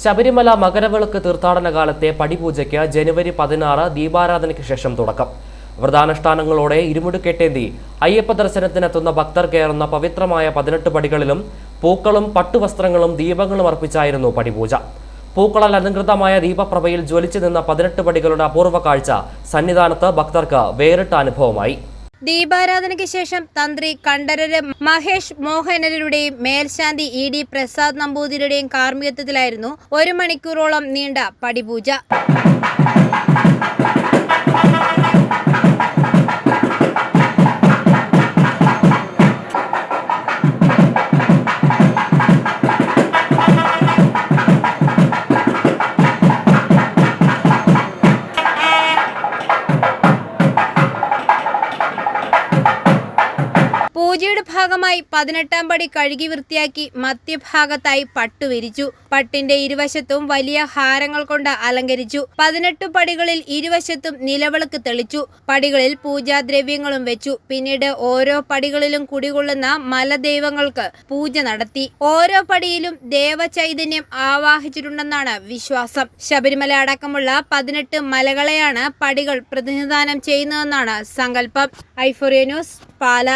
ശബരിമല മകരവിളക്ക് തീർത്ഥാടന കാലത്തെ പടിപൂജയ്ക്ക് ജനുവരി 16 ദീപാരാധനയ്ക്ക് ശേഷം തുടക്കം. വ്രതാനുഷ്ഠാനങ്ങളോടെ ഇരുമുടിക്കെട്ടേന്തി അയ്യപ്പ ദർശനത്തിനെത്തുന്ന ഭക്തർ കയറുന്ന പവിത്രമായ 18 പടികളിലും പൂക്കളും പട്ടുവസ്ത്രങ്ങളും ദീപങ്ങളും അർപ്പിച്ചായിരുന്നു പടിപൂജ. പൂക്കളാൽ അലങ്കൃതമായ ദീപപ്രഭയിൽ ജ്വലിച്ചു നിന്ന 18 പടികളുടെ അപൂർവ കാഴ്ച സന്നിധാനത്ത് ഭക്തർക്ക് വേറിട്ട അനുഭവമായി. ദീപാരാധനയ്ക്ക് ശേഷം തന്ത്രി കണ്ഠരര് മഹേഷ് മോഹനരുടെയും മേൽശാന്തി ഇ.ഡി. പ്രസാദ് നമ്പൂതിരിയുടെയും കാർമ്മികത്വത്തിലായിരുന്നു 1 മണിക്കൂറോളം നീണ്ട പടിപൂജ. പൂജയുടെ ഭാഗമായി 18ാം പടി കഴുകി വൃത്തിയാക്കി മധ്യഭാഗത്തായി പട്ടുവിരിച്ചു. പട്ടിന്റെ ഇരുവശത്തും വലിയ ഹാരങ്ങൾ കൊണ്ട് അലങ്കരിച്ചു. 18 പടികളിൽ ഇരുവശത്തും നിലവിളക്ക് തെളിച്ചു. പടികളിൽ പൂജാദ്രവ്യങ്ങളും വെച്ചു. പിന്നീട് ഓരോ പടികളിലും കുടികൊള്ളുന്ന മലദൈവങ്ങൾക്ക് പൂജ നടത്തി. ഓരോ പടിയിലും ദേവചൈതന്യം ആവാഹിച്ചിട്ടുണ്ടെന്നാണ് വിശ്വാസം. ശബരിമല അടക്കമുള്ള 18 മലകളെയാണ് പടികൾ പ്രതിനിധാനം ചെയ്യുന്നതെന്നാണ് സങ്കല്പം. ഐഫോറിയ ന്യൂസ്, പാല.